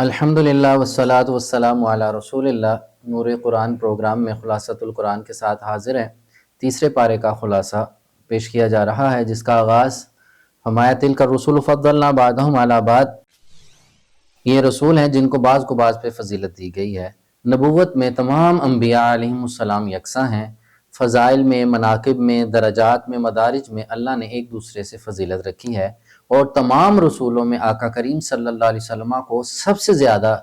الحمدللہ والصلاۃ والسلام علی رسول اللہ۔ نور قرآن پروگرام میں خلاصۃ القرآن کے ساتھ حاضر ہیں۔ تیسرے پارے کا خلاصہ پیش کیا جا رہا ہے، جس کا آغاز فرمایا تلک الرسل فضلنا بعضهم علی بعض، یہ رسول ہیں جن کو بعض پہ فضیلت دی گئی ہے۔ نبوت میں تمام انبیاء علیہم السلام یکساں ہیں، فضائل میں، مناقب میں، درجات میں، مدارج میں اللہ نے ایک دوسرے سے فضیلت رکھی ہے، اور تمام رسولوں میں آقا کریم صلی اللہ علیہ وسلم کو سب سے زیادہ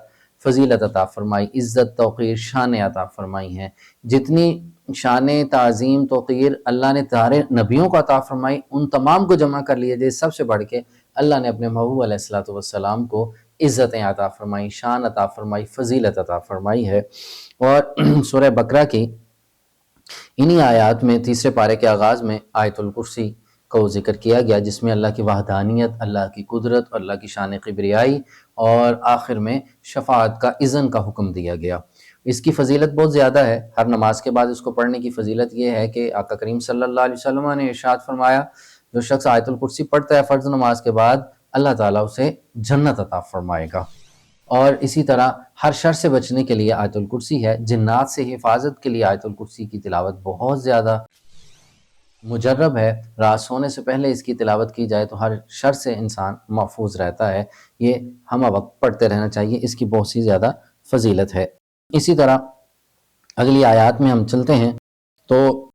فضیلت عطا فرمائی، عزت، توقیر، شان عطا فرمائی ہیں۔ جتنی شان، تعظیم، توقیر اللہ نے سارے نبیوں کو عطا فرمائی، ان تمام کو جمع کر لیے جائے، سب سے بڑھ کے اللہ نے اپنے محبوب علیہ الصلوۃ والسلام کو عزتیں عطا فرمائی، شان عطا فرمائی، فضیلت عطا فرمائی ہے۔ اور سورہ بقرہ کی انہی آیات میں تیسرے پارے کے آغاز میں آیت الکرسی کو ذکر کیا گیا، جس میں اللہ کی وحدانیت، اللہ کی قدرت، اللہ کی شان کبریائی، اور آخر میں شفاعت کا اذن کا حکم دیا گیا۔ اس کی فضیلت بہت زیادہ ہے۔ ہر نماز کے بعد اس کو پڑھنے کی فضیلت یہ ہے کہ آقا کریم صلی اللہ علیہ وسلم نے ارشاد فرمایا، جو شخص آیت الکرسی پڑھتا ہے فرض نماز کے بعد، اللہ تعالیٰ اسے جنت عطا فرمائے گا۔ اور اسی طرح ہر شر سے بچنے کے لیے آیت الکرسی ہے، جنات سے حفاظت کے لیے آیت الکرسی کی تلاوت بہت زیادہ مجرب ہے۔ رات سونے سے پہلے اس کی تلاوت کی جائے تو ہر شر سے انسان محفوظ رہتا ہے۔ یہ ہمہ وقت پڑھتے رہنا چاہیے، اس کی بہت سی زیادہ فضیلت ہے۔ اسی طرح اگلی آیات میں ہم چلتے ہیں تو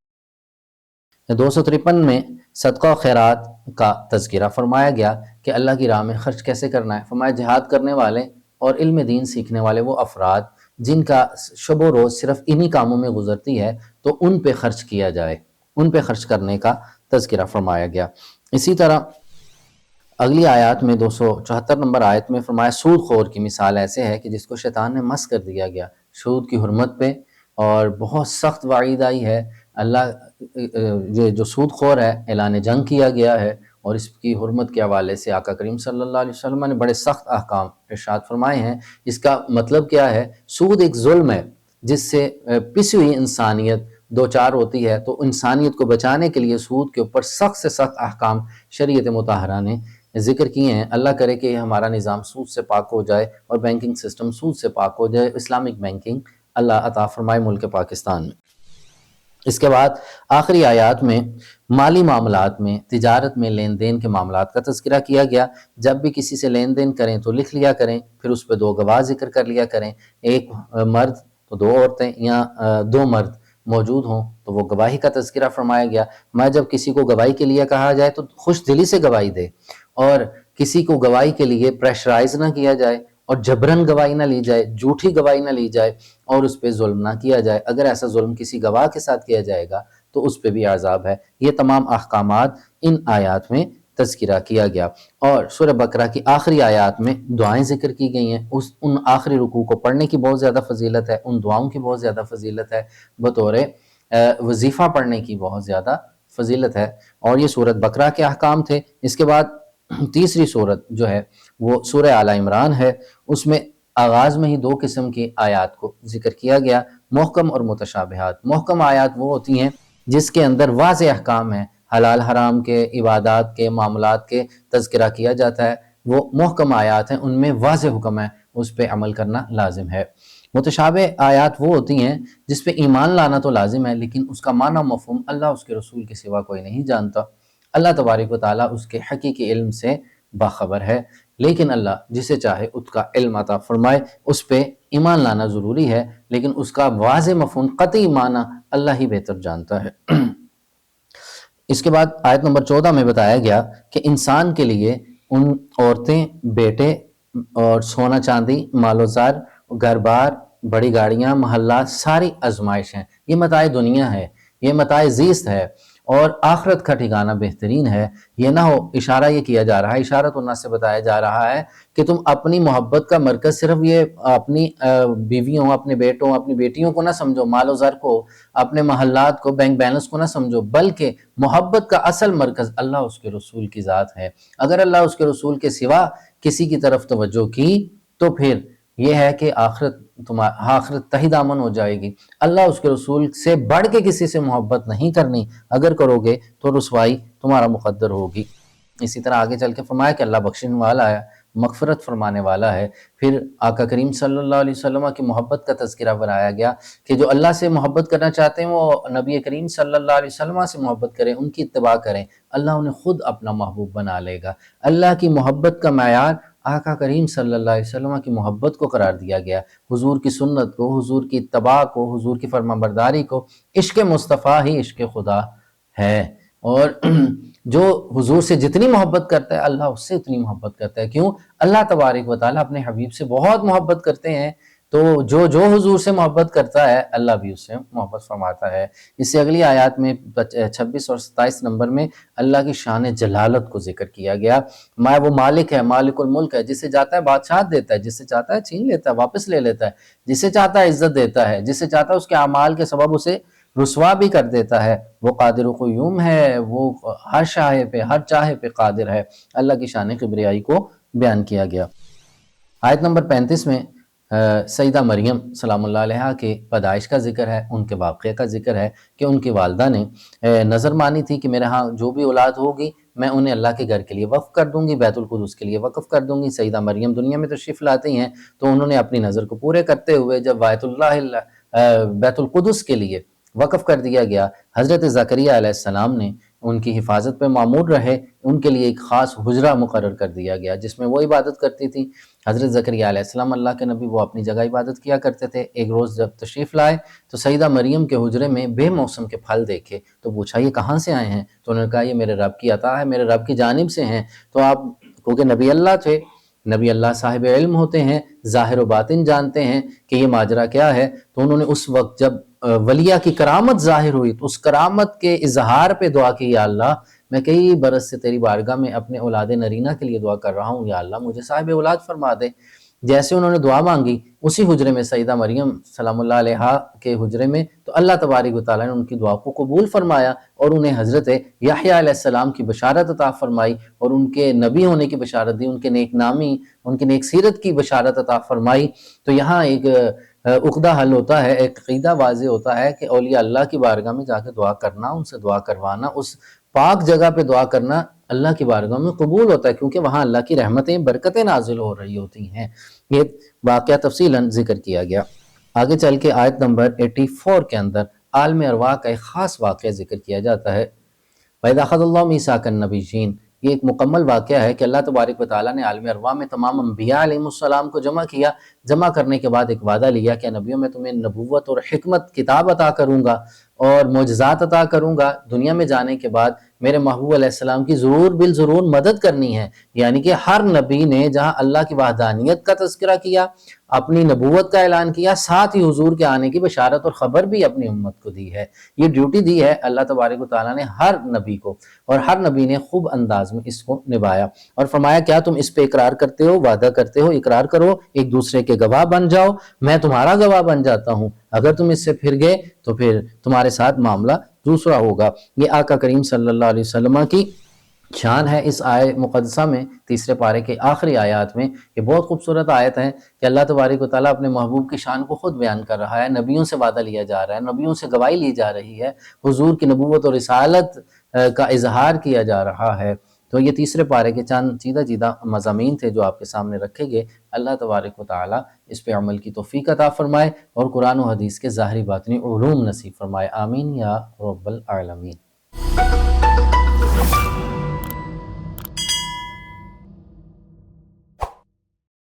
253 میں صدقہ و خیرات کا تذکرہ فرمایا گیا کہ اللہ کی راہ میں خرچ کیسے کرنا ہے۔ فرمایا جہاد کرنے والے اور علم دین سیکھنے والے وہ افراد جن کا شب و روز صرف انہی کاموں میں گزرتی ہے، تو ان پہ خرچ کیا جائے، ان پہ خرچ کرنے کا تذکرہ فرمایا گیا۔ اسی طرح اگلی آیات میں 274 نمبر آیت میں فرمایا سود خور کی مثال ایسے ہے کہ جس کو شیطان نے مست کر دیا گیا سود کی حرمت پہ، اور بہت سخت وعید آئی ہے۔ یہ جو سود خور ہے اعلان جنگ کیا گیا ہے، اور اس کی حرمت کے حوالے سے آقا کریم صلی اللہ علیہ وسلم نے بڑے سخت احکام ارشاد فرمائے ہیں۔ اس کا مطلب کیا ہے؟ سود ایک ظلم ہے جس سے پسی ہوئی انسانیت دوچار ہوتی ہے، تو انسانیت کو بچانے کے لیے سود کے اوپر سخت سے سخت احکام شریعت مطہرہ نے ذکر کیے ہیں۔ اللہ کرے کہ ہمارا نظام سود سے پاک ہو جائے، اور بینکنگ سسٹم سود سے پاک ہو جائے، اسلامک بینکنگ اللہ عطا فرمائے ملک پاکستان میں۔ اس کے بعد آخری آیات میں مالی معاملات میں، تجارت میں، لین دین کے معاملات کا تذکرہ کیا گیا۔ جب بھی کسی سے لین دین کریں تو لکھ لیا کریں، پھر اس پہ 2 گواہ ذکر کر لیا کریں، ایک مرد تو 2 عورتیں، یا 2 مرد موجود ہوں تو وہ گواہی کا تذکرہ فرمایا گیا۔ میں جب کسی کو گواہی کے لیے کہا جائے تو خوش دلی سے گواہی دے، اور کسی کو گواہی کے لیے پریشرائز نہ کیا جائے، اور جبرن گواہی نہ لی جائے، جھوٹی گواہی نہ لی جائے، اور اس پہ ظلم نہ کیا جائے۔ اگر ایسا ظلم کسی گواہ کے ساتھ کیا جائے گا تو اس پہ بھی عذاب ہے۔ یہ تمام احکامات ان آیات میں تذکرہ کیا گیا۔ اور سورہ بقرہ کی آخری آیات میں دعائیں ذکر کی گئی ہیں۔ ان آخری رکوع کو پڑھنے کی بہت زیادہ فضیلت ہے، ان دعاؤں کی بہت زیادہ فضیلت ہے، بطور وظیفہ پڑھنے کی بہت زیادہ فضیلت ہے۔ اور یہ سورۃ بقرہ کے احکام تھے۔ اس کے بعد تیسری سورت جو ہے وہ سورہ آل عمران ہے۔ اس میں آغاز میں ہی 2 قسم کی آیات کو ذکر کیا گیا، محکم اور متشابہات۔ محکم آیات وہ ہوتی ہیں جس کے اندر واضح احکام ہیں، حلال حرام کے، عبادات کے، معاملات کے تذکرہ کیا جاتا ہے، وہ محکم آیات ہیں، ان میں واضح حکم ہے، اس پہ عمل کرنا لازم ہے۔ متشابہ آیات وہ ہوتی ہیں جس پہ ایمان لانا تو لازم ہے، لیکن اس کا معنی و مفہوم اللہ اس کے رسول کے سوا کوئی نہیں جانتا۔ اللہ تبارک و تعالیٰ اس کے حقیقی علم سے باخبر ہے، لیکن اللہ جسے چاہے اس کا علم عطا فرمائے۔ اس پہ ایمان لانا ضروری ہے، لیکن اس کا واضح مفہوم، قطعی معنی اللہ ہی بہتر جانتا ہے۔ اس کے بعد آیت نمبر 14 میں بتایا گیا کہ انسان کے لیے ان عورتیں، بیٹے، اور سونا چاندی، مال و زر، گھر بار، بڑی گاڑیاں، محلات، ساری آزمائش ہیں۔ یہ متاع دنیا ہے، یہ متاع زیست ہے، اور آخرت کا ٹھکانہ بہترین ہے۔ یہ نہ ہو، اشارہ یہ کیا جا رہا ہے، اشارت الناس سے بتایا جا رہا ہے کہ تم اپنی محبت کا مرکز صرف یہ اپنی بیویوں، اپنے بیٹوں، اپنی بیٹیوں کو نہ سمجھو، مال و زر کو، اپنے محلات کو، بینک بیلنس کو نہ سمجھو، بلکہ محبت کا اصل مرکز اللہ اس کے رسول کی ذات ہے۔ اگر اللہ اس کے رسول کے سوا کسی کی طرف توجہ کی تو پھر یہ ہے کہ آخرت تہی دامن ہو جائے گی۔ اللہ اس کے رسول سے بڑھ کے کسی سے محبت نہیں کرنی، اگر کرو گے تو رسوائی تمہارا مقدر ہوگی۔ اسی طرح آگے چل کے فرمایا کہ اللہ بخشنے والا ہے، مغفرت فرمانے والا ہے۔ پھر آقا کریم صلی اللہ علیہ وسلم کی محبت کا تذکرہ بنایا گیا کہ جو اللہ سے محبت کرنا چاہتے ہیں وہ نبی کریم صلی اللہ علیہ وسلم سے محبت کریں، ان کی اتباع کریں، اللہ انہیں خود اپنا محبوب بنا لے گا۔ اللہ کی محبت کا معیار آقا کریم صلی اللہ علیہ وسلم کی محبت کو قرار دیا گیا، حضور کی سنت کو، حضور کی اتباع کو، حضور کی فرمانبرداری کو۔ عشق مصطفیٰ ہی عشق خدا ہے، اور جو حضور سے جتنی محبت کرتا ہے اللہ اس سے اتنی محبت کرتا ہے۔ کیوں؟ اللہ تبارک و تعالیٰ اپنے حبیب سے بہت محبت کرتے ہیں، تو جو حضور سے محبت کرتا ہے اللہ بھی اس سے محبت فرماتا ہے۔ اس سے اگلی آیات میں 26 اور 27 نمبر میں اللہ کی شان جلالت کو ذکر کیا گیا۔ وہ مالک ہے، مالک الملک ہے، جسے چاہتا ہے بادشاہت دیتا ہے، جسے چاہتا ہے چھین لیتا ہے، واپس لے لیتا ہے، جسے چاہتا ہے عزت دیتا ہے، جسے چاہتا ہے اس کے اعمال کے سبب اسے رسوا بھی کر دیتا ہے۔ وہ قادر و قیوم ہے، وہ ہر چاہے پہ قادر ہے۔ اللہ کی شان کبریائی کو بیان کیا گیا۔ آیت نمبر 35 میں سیدہ مریم سلام اللہ علیہا کے پیدائش کا ذکر ہے، ان کے واقعے کا ذکر ہے کہ ان کی والدہ نے نظر مانی تھی کہ میرے ہاں جو بھی اولاد ہوگی میں انہیں اللہ کے گھر کے لیے وقف کر دوں گی، بیت القدس کے لیے وقف کر دوں گی۔ سیدہ مریم دنیا میں تشریف لاتی ہیں تو انہوں نے اپنی نظر کو پورے کرتے ہوئے جب بیت القدس کے لیے وقف کر دیا گیا، حضرت زکریا علیہ السلام نے ان کی حفاظت پہ معمور رہے، ان کے لیے ایک خاص حجرہ مقرر کر دیا گیا جس میں وہ عبادت کرتی تھی۔ حضرت زکریا علیہ السلام اللہ کے نبی، وہ اپنی جگہ عبادت کیا کرتے تھے۔ ایک روز جب تشریف لائے تو سیدہ مریم کے حجرے میں بے موسم کے پھل دیکھے تو پوچھا یہ کہاں سے آئے ہیں؟ تو انہوں نے کہا یہ میرے رب کی عطا ہے، میرے رب کی جانب سے ہیں۔ تو آپ کیونکہ نبی اللہ تھے، نبی اللہ صاحب علم ہوتے ہیں، ظاہر و باطن جانتے ہیں کہ یہ ماجرا کیا ہے، تو انہوں نے اس وقت جب ولیہ کی کرامت ظاہر ہوئی تو اس کرامت کے اظہار پہ دعا کی، یا اللہ میں کئی برس سے تیری بارگاہ میں اپنے اولاد نرینہ کے لیے دعا کر رہا ہوں، یا اللہ مجھے صاحب اولاد فرما دے۔ جیسے انہوں نے دعا مانگی اسی حجرے میں سیدہ مریم سلام اللہ علیہا کے حجرے میں تو اللہ تبارک و تعالیٰ نے ان کی دعا کو قبول فرمایا اور انہیں حضرت یحییٰ علیہ السلام کی بشارت عطا فرمائی اور ان کے نبی ہونے کی بشارت دی، ان کے نیک نامی، ان کی نیک سیرت کی بشارت عطا فرمائی۔ تو یہاں ایک عقدہ حل ہوتا ہے، ایک عقیدہ واضح ہوتا ہے کہ اولیاء اللہ کی بارگاہ میں جا کے دعا کرنا، ان سے دعا کروانا، اس پاک جگہ پہ دعا کرنا اللہ کی بارگاہ میں قبول ہوتا ہے، کیونکہ وہاں اللہ کی رحمتیں، برکتیں نازل ہو رہی ہوتی ہیں۔ یہ واقعہ تفصیلاً ذکر کیا گیا۔ آگے چل کے آیت نمبر 84 کے اندر عالم ارواح کا ایک خاص واقعہ ذکر کیا جاتا ہے۔ وَإِذْ أَخَذَ اللَّهُ مِيثَاقَ النَّبِيِّينَ، یہ ایک مکمل واقعہ ہے کہ اللہ تبارک و تعالیٰ نے عالم ارواح میں تمام انبیاء علیہ السلام کو جمع کیا، جمع کرنے کے بعد ایک وعدہ لیا کہ نبیوں میں تمہیں نبوت اور حکمت کتاب عطا کروں گا اور معجزات عطا کروں گا۔ دنیا میں جانے کے بعد میرے محبوب علیہ السلام کی ضرور بالضرور مدد کرنی ہے، یعنی کہ ہر نبی نے جہاں اللہ کی وحدانیت کا تذکرہ کیا، اپنی نبوت کا اعلان کیا، ساتھ ہی حضور کے آنے کی بشارت اور خبر بھی اپنی امت کو دی ہے۔ یہ ڈیوٹی دی ہے اللہ تبارک و تعالیٰ نے ہر نبی کو، اور ہر نبی نے خوب انداز میں اس کو نبھایا اور فرمایا کیا تم اس پہ اقرار کرتے ہو، وعدہ کرتے ہو، اقرار کرو، ایک دوسرے کے گواہ بن جاؤ، میں تمہارا گواہ بن جاتا ہوں، اگر تم اس سے پھر گئے تو پھر تمہارے ساتھ معاملہ دوسرا ہوگا۔ یہ آقا کریم صلی اللہ علیہ وسلم کی شان ہے۔ اس آیت مقدسہ میں تیسرے پارے کے آخری آیات میں یہ بہت خوبصورت آیت ہے کہ اللہ تبارک و تعالیٰ اپنے محبوب کی شان کو خود بیان کر رہا ہے، نبیوں سے وعدہ لیا جا رہا ہے، نبیوں سے گواہی لی جا رہی ہے، حضور کی نبوت اور رسالت کا اظہار کیا جا رہا ہے۔ تو یہ تیسرے پارے کے چند چیدہ مضامین تھے جو آپ کے سامنے رکھے گئے۔ اللہ تبارک و تعالیٰ اس پہ عمل کی توفیق عطا فرمائے اور قرآن و حدیث کے ظاہری باطنی علوم نصیب فرمائے، آمین یا رب العالمین۔